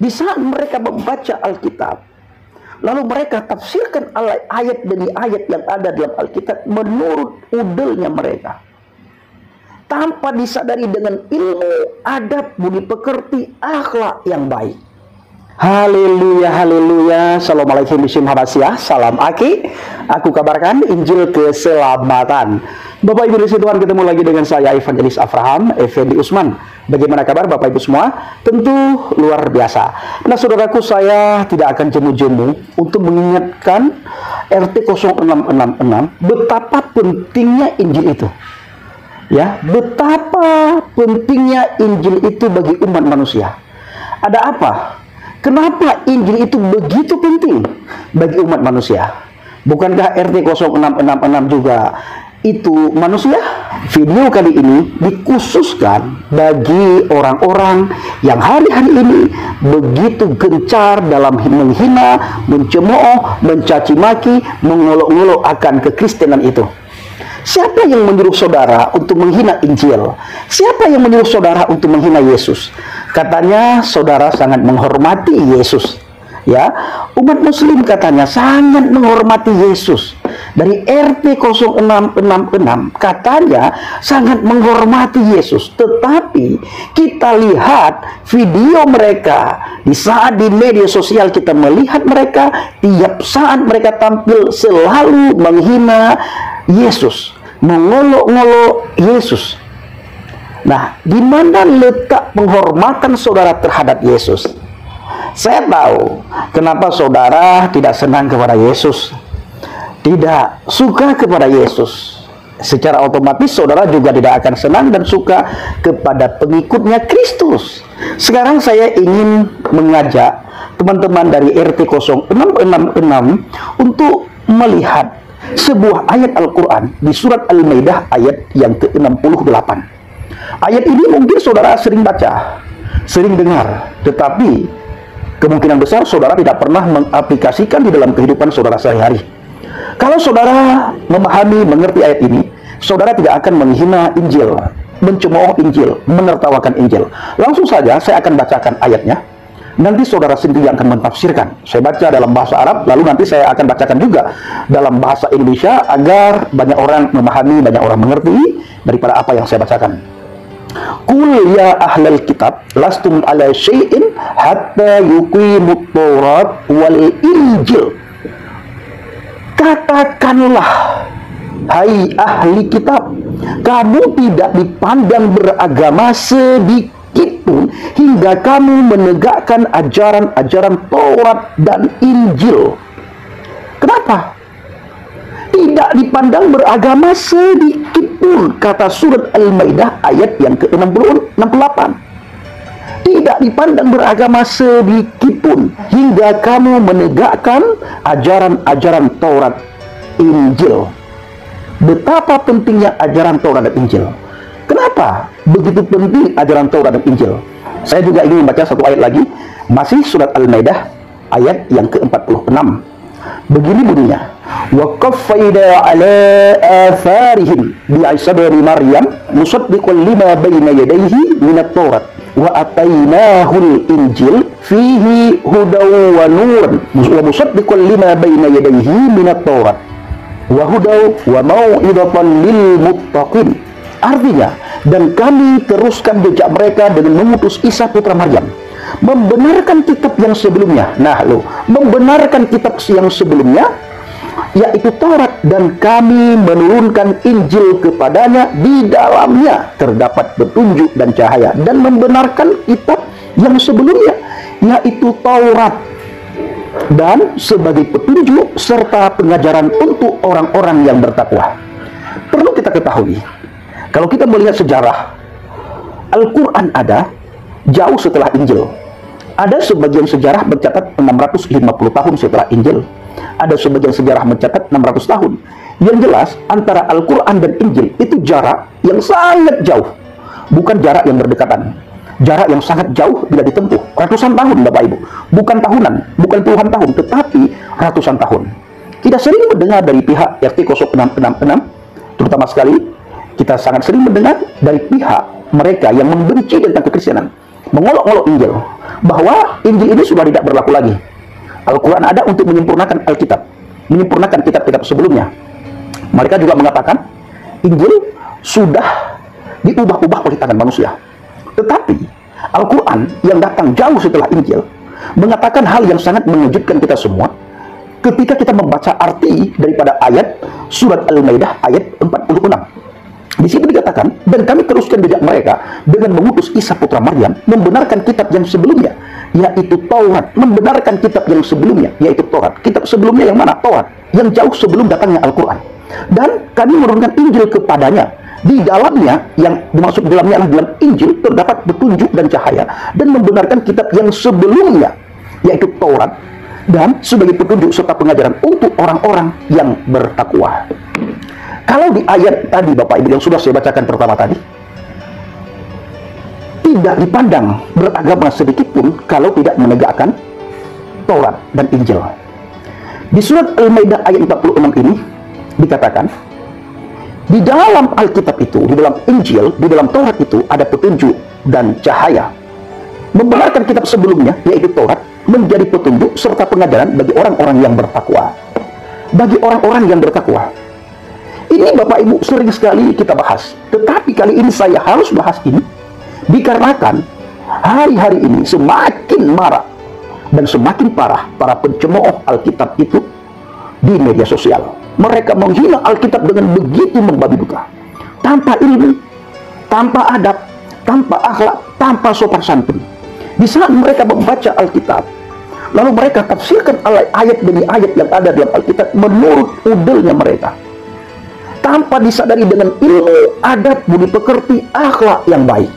Di saat mereka membaca Alkitab, lalu mereka tafsirkan ayat demi ayat yang ada dalam Alkitab menurut udelnya mereka, tanpa disadari dengan ilmu, adab, budi pekerti, akhlak yang baik. Haleluya, haleluya. Assalamualaikum warahmatullahi wabarakatuh. Salam Aki. Aku kabarkan Injil keselamatan. Bapak Ibu di Tuhan, ketemu lagi dengan saya Evangelis Abraham Effendi Usman. Bagaimana kabar Bapak Ibu semua? Tentu luar biasa. Nah saudaraku, saya tidak akan jemu-jemu untuk mengingatkan RT 0666 betapa pentingnya Injil itu. Ya, betapa pentingnya Injil itu bagi umat manusia. Ada apa? Kenapa Injil itu begitu penting bagi umat manusia? Bukankah RT 0666 juga itu manusia? Video kali ini dikhususkan bagi orang-orang yang hari-hari ini begitu gencar dalam menghina, mencemooh, mencaci maki, mengolok-olok akan kekristenan itu. Siapa yang menyuruh saudara untuk menghina Injil? Siapa yang menyuruh saudara untuk menghina Yesus? Katanya saudara sangat menghormati Yesus. Ya, umat muslim katanya sangat menghormati Yesus. Dari RT 0666 katanya sangat menghormati Yesus. Tetapi kita lihat video mereka di saat di media sosial, kita melihat mereka tiap saat mereka tampil selalu menghina Yesus, mengolok-olok Yesus. Nah, di mana letak penghormatan saudara terhadap Yesus? Saya tahu kenapa saudara tidak senang kepada Yesus, tidak suka kepada Yesus. Secara otomatis saudara juga tidak akan senang dan suka kepada pengikutnya Kristus. Sekarang saya ingin mengajak teman-teman dari RT 0666 untuk melihat sebuah ayat Al-Quran di surat Al-Maidah ayat yang ke-68. Ayat ini mungkin saudara sering baca, sering dengar, tetapi kemungkinan besar saudara tidak pernah mengaplikasikan di dalam kehidupan saudara sehari-hari. Kalau saudara memahami, mengerti ayat ini, saudara tidak akan menghina Injil, mencemooh Injil, menertawakan Injil. Langsung saja saya akan bacakan ayatnya. Nanti saudara sendiri yang akan mentafsirkan. Saya baca dalam bahasa Arab, lalu nanti saya akan bacakan juga dalam bahasa Indonesia agar banyak orang memahami, banyak orang mengerti daripada apa yang saya bacakan. Qul ya ahlal kitab lastum ala syai'in hatta yuqimut Taurat wal Injil. Katakanlah, hai ahli kitab, kamu tidak dipandang beragama sedikit pun hingga kamu menegakkan ajaran-ajaran Taurat dan Injil. Kenapa? Tidak dipandang beragama sedikit pun, kata surat Al-Maidah ayat yang ke-68. Tidak dipandang beragama sedikit pun hingga kamu menegakkan ajaran-ajaran Taurat, Injil. Betapa pentingnya ajaran Taurat dan Injil. Kenapa begitu penting ajaran Taurat dan Injil? Saya juga ingin membaca satu ayat lagi, masih surat Al-Maidah ayat yang ke-46. Begini bunyinya, wa qaffayna ala atharihim bi Isa bin Maryam musaddiqan lima baina yadayhi min at-Taurat wa atainahu al-Injil fihi hudaw wa nuran wa musaddiqan lima baina yadayhi min at-Taurat wa hudaw wa mau'izatan lil muttaqin. Artinya, dan kami teruskan jejak mereka dengan mengutus Isa putra Maryam, membenarkan kitab yang sebelumnya. Nah, membenarkan kitab yang sebelumnya, yaitu Taurat, dan kami menurunkan Injil kepadanya, di dalamnya terdapat petunjuk dan cahaya, dan membenarkan kitab yang sebelumnya, yaitu Taurat, dan sebagai petunjuk serta pengajaran untuk orang-orang yang bertakwa. Perlu kita ketahui, kalau kita melihat sejarah, Al-Quran ada jauh setelah Injil. Ada sebagian sejarah mencatat 650 tahun setelah Injil. Ada sebagian sejarah mencatat 600 tahun. Yang jelas, antara Al-Quran dan Injil itu jarak yang sangat jauh. Bukan jarak yang berdekatan. Jarak yang sangat jauh bila ditempuh. Ratusan tahun, Bapak Ibu. Bukan tahunan, bukan puluhan tahun, tetapi ratusan tahun. Kita sering mendengar dari pihak RT 0666, terutama sekali, kita sangat sering mendengar dari pihak mereka yang membenci tentang kekristenan, mengolok-olok Injil, bahwa Injil ini sudah tidak berlaku lagi. Al-Quran ada untuk menyempurnakan Alkitab, menyempurnakan kitab-kitab sebelumnya. Mereka juga mengatakan Injil sudah diubah-ubah oleh tangan manusia. Tetapi Al-Quran yang datang jauh setelah Injil mengatakan hal yang sangat mengejutkan kita semua ketika kita membaca arti daripada ayat surat Al-Maidah ayat 46. Di situ dikatakan, dan kami teruskan jejak mereka dengan mengutus Isa putra Maryam, membenarkan kitab yang sebelumnya, yaitu Taurat. Membenarkan kitab yang sebelumnya, yaitu Taurat. Kitab sebelumnya yang mana? Taurat, yang jauh sebelum datangnya Al-Quran. Dan kami menurunkan Injil kepadanya. Di dalamnya, yang dimaksud dalamnya adalah dalam Injil terdapat petunjuk dan cahaya, dan membenarkan kitab yang sebelumnya, yaitu Taurat, dan sebagai petunjuk serta pengajaran untuk orang-orang yang bertakwa. Kalau di ayat tadi Bapak Ibu yang sudah saya bacakan pertama tadi, tidak dipandang beragama sedikit pun kalau tidak menegakkan Taurat dan Injil. Di surat Al-Maidah ayat 46 ini dikatakan, di dalam Alkitab itu, di dalam Injil, di dalam Taurat itu ada petunjuk dan cahaya. Membenarkan kitab sebelumnya, yaitu Taurat, menjadi petunjuk serta pengajaran bagi orang-orang yang bertakwa. Bagi orang-orang yang bertakwa. Ini Bapak Ibu sering sekali kita bahas. Tetapi kali ini saya harus bahas ini dikarenakan hari-hari ini semakin marak dan semakin parah para pencemooh Alkitab itu di media sosial. Mereka menghina Alkitab dengan begitu membabi buta, tanpa ilmu, tanpa adab, tanpa akhlak, tanpa sopan santun. Di saat mereka membaca Alkitab, lalu mereka tafsirkan ayat demi ayat yang ada dalam Alkitab menurut udelnya mereka, tanpa disadari dengan ilmu, adab, budi pekerti, akhlak yang baik.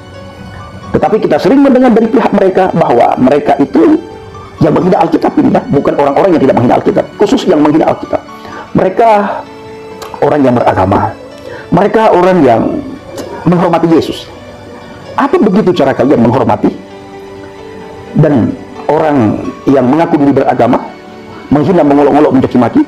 Tetapi kita sering mendengar dari pihak mereka bahwa mereka itu yang menghina Alkitab ini, bukan orang-orang yang tidak menghina Alkitab, khusus yang menghina Alkitab. Mereka orang yang beragama, mereka orang yang menghormati Yesus. Apa begitu cara kalian menghormati dan orang yang mengaku diri beragama menghina, mengolok-olok, mencaci maki?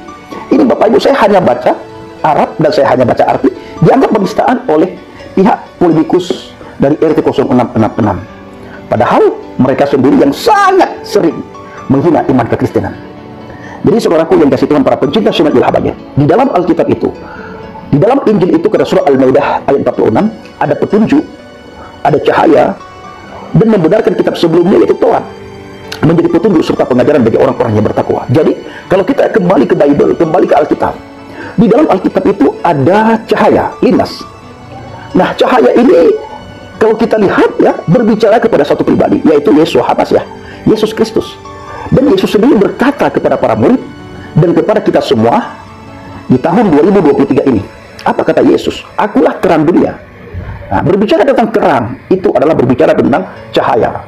Ini Bapak Ibu, saya hanya baca Arab dan saya hanya baca arti, dianggap penistaan oleh pihak polemikus dari RT 0666. Padahal mereka sendiri yang sangat sering menghina iman kekristenan. Jadi saudaraku yang kasih Tuhan, para pencinta sunat ilhabannya, di dalam Alkitab itu, di dalam Injil itu, kata surah Al-Maidah ayat 46, ada petunjuk, ada cahaya, dan membenarkan kitab sebelumnya yaitu Taurat, menjadi petunjuk serta pengajaran bagi orang-orang yang bertakwa. Jadi kalau kita kembali ke Bible, kembali ke Alkitab, di dalam Alkitab itu ada cahaya, lintas. Nah, cahaya ini kalau kita lihat ya, berbicara kepada satu pribadi, yaitu Yesus Hamasiah, Yesus Kristus. Dan Yesus sendiri berkata kepada para murid dan kepada kita semua di tahun 2023 ini. Apa kata Yesus? Akulah terang dunia. Nah, berbicara tentang terang itu adalah berbicara tentang cahaya.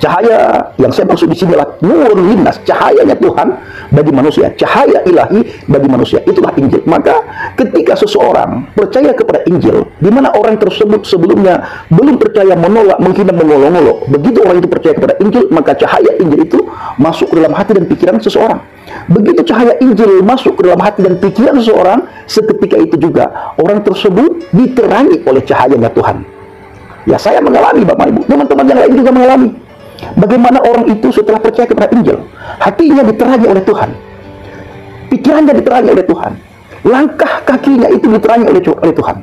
Cahaya yang saya maksud di sini adalah nur lintas, cahayanya Tuhan bagi manusia, cahaya ilahi bagi manusia. Itulah Injil. Maka ketika seseorang percaya kepada Injil, di mana orang tersebut sebelumnya belum percaya, menolak, menghina, mengolok-olok, begitu orang itu percaya kepada Injil, maka cahaya Injil itu masuk ke dalam hati dan pikiran seseorang. Begitu cahaya Injil masuk ke dalam hati dan pikiran seseorang, seketika itu juga orang tersebut diterangi oleh cahayanya Tuhan. Ya, saya mengalami Bapak Ibu, teman-teman yang lain juga mengalami. Bagaimana orang itu setelah percaya kepada Injil, hatinya diterangi oleh Tuhan, pikirannya diterangi oleh Tuhan, langkah kakinya itu diterangi oleh Tuhan.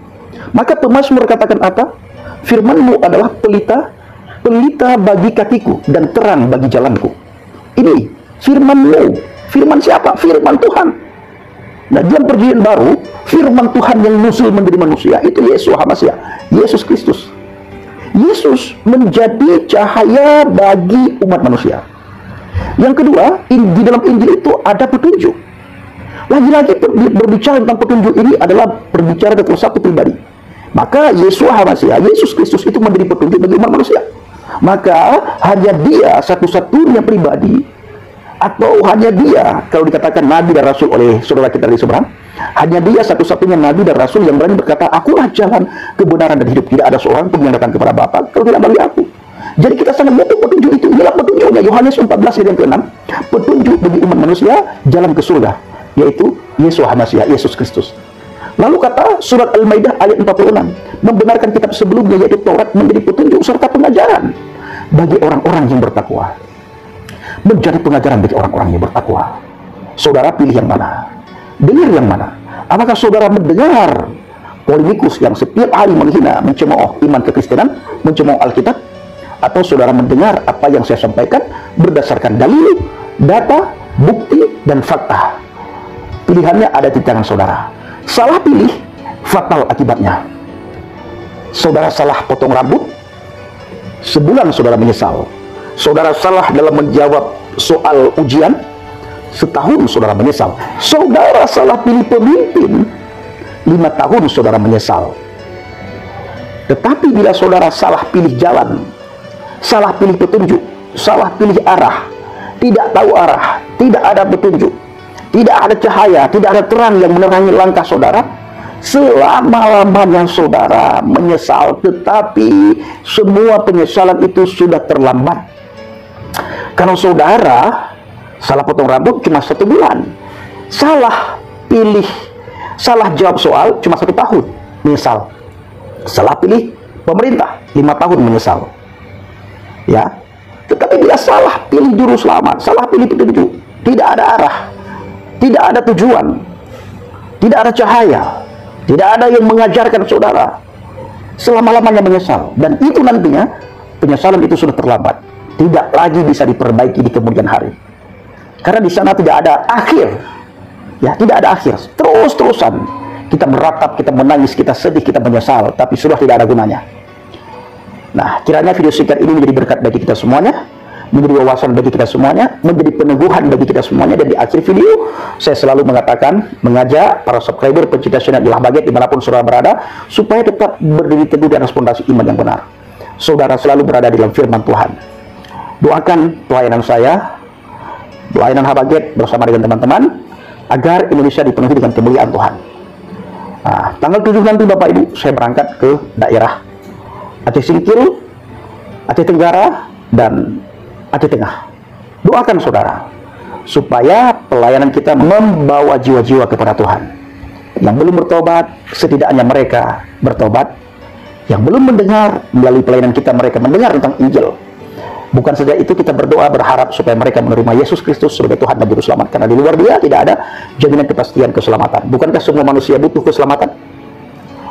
Maka pemazmur katakan apa? Firman-Mu adalah pelita bagi kakiku dan terang bagi jalanku. Ini firman-Mu. Firman siapa? Firman Tuhan. Nah, dalam perjanjian baru, firman Tuhan yang muncul menjadi manusia itu Yesus Hamasiah, Yesus Kristus. Yesus menjadi cahaya bagi umat manusia. Yang kedua, di dalam Injil itu ada petunjuk. Lagi-lagi berbicara tentang petunjuk ini adalah berbicara tentang satu pribadi. Maka Yesus Hamasiah, Yesus Kristus itu menjadi petunjuk bagi umat manusia. Maka hanya dia satu-satunya pribadi, atau hanya dia, kalau dikatakan nabi dan rasul oleh saudara kita di seberang, hanya dia satu-satunya nabi dan rasul yang berani berkata, akulah jalan, kebenaran dan hidup. Tidak ada seorang pun yang datang kepada Bapa kalau tidak melalui aku. Jadi kita sangat butuh petunjuk itu. Inilah petunjuknya, Yohanes 14 ayat yang ke-6, petunjuk bagi umat manusia jalan ke surga, yaitu Yesus Hamasiah, Yesus Kristus. Lalu kata surat Al-Maidah ayat 46, membenarkan kitab sebelumnya yaitu Taurat menjadi petunjuk serta pengajaran bagi orang-orang yang bertakwa. Menjadi pengajaran bagi orang-orang yang bertakwa. Saudara pilih yang mana? Dengar yang mana? Apakah saudara mendengar polemikus yang setiap hari menghina, mencemooh iman kekristenan, mencemooh Alkitab? Atau saudara mendengar apa yang saya sampaikan berdasarkan dalil, data, bukti, dan fakta? Pilihannya ada di tangan saudara. Salah pilih, fatal akibatnya. Saudara salah potong rambut, sebulan saudara menyesal. Saudara salah dalam menjawab soal ujian, setahun saudara menyesal. Saudara salah pilih pemimpin, 5 tahun saudara menyesal. Tetapi bila saudara salah pilih jalan, salah pilih petunjuk, salah pilih arah, tidak tahu arah, tidak ada petunjuk, tidak ada cahaya, tidak ada terang yang menerangi langkah saudara, selama-lamanya saudara menyesal. Tetapi semua penyesalan itu sudah terlambat. Karena saudara salah potong rambut cuma 1 bulan, salah pilih, salah jawab soal cuma 1 tahun menyesal, salah pilih pemerintah 5 tahun menyesal. Ya, tetapi bila salah pilih juru selamat, salah pilih petunjuk, tidak ada arah, tidak ada tujuan, tidak ada cahaya, tidak ada yang mengajarkan saudara, selama-lamanya menyesal. Dan itu nantinya penyesalan itu sudah terlambat, tidak lagi bisa diperbaiki di kemudian hari. Karena di sana tidak ada akhir. Ya, tidak ada akhir. Terus-terusan kita meratap, kita menangis, kita sedih, kita menyesal, tapi sudah tidak ada gunanya. Nah, kiranya video singkat ini menjadi berkat bagi kita semuanya, menjadi wawasan bagi kita semuanya, menjadi peneguhan bagi kita semuanya. Dan di akhir video, saya selalu mengatakan, mengajak para subscriber pencinta channel Ilah Baget dimanapun saudara berada, supaya tetap berdiri teguh di atas fondasi iman yang benar. Saudara selalu berada dalam firman Tuhan. Doakan pelayanan saya, pelayanan Habaget bersama dengan teman-teman, agar Indonesia dipenuhi dengan kemuliaan Tuhan. Nah, tanggal 7 nanti Bapak Ibu, saya berangkat ke daerah Aceh Singkil, Aceh Tenggara, dan Aceh Tengah. Doakan saudara, supaya pelayanan kita membawa jiwa-jiwa kepada Tuhan. Yang belum bertobat, setidaknya mereka bertobat. Yang belum mendengar, melalui pelayanan kita mereka mendengar tentang Injil. Bukan saja itu, kita berdoa berharap supaya mereka menerima Yesus Kristus sebagai Tuhan dan Juru Selamat. Karena di luar Dia tidak ada jaminan kepastian keselamatan. Bukankah semua manusia butuh keselamatan?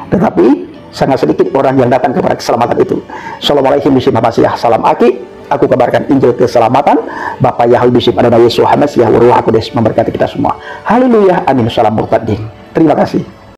Tetapi sangat sedikit orang yang datang kepada keselamatan itu. Assalamualaikum warahmatullahi wabarakatuh. Salam Aki. Aku kabarkan Injil keselamatan. Bapak Yahweh Bishop Adonai Yesus Hamasiah Waruh Kudus memberkati kita semua. Haleluya. Amin. Salam murtadin. Terima kasih.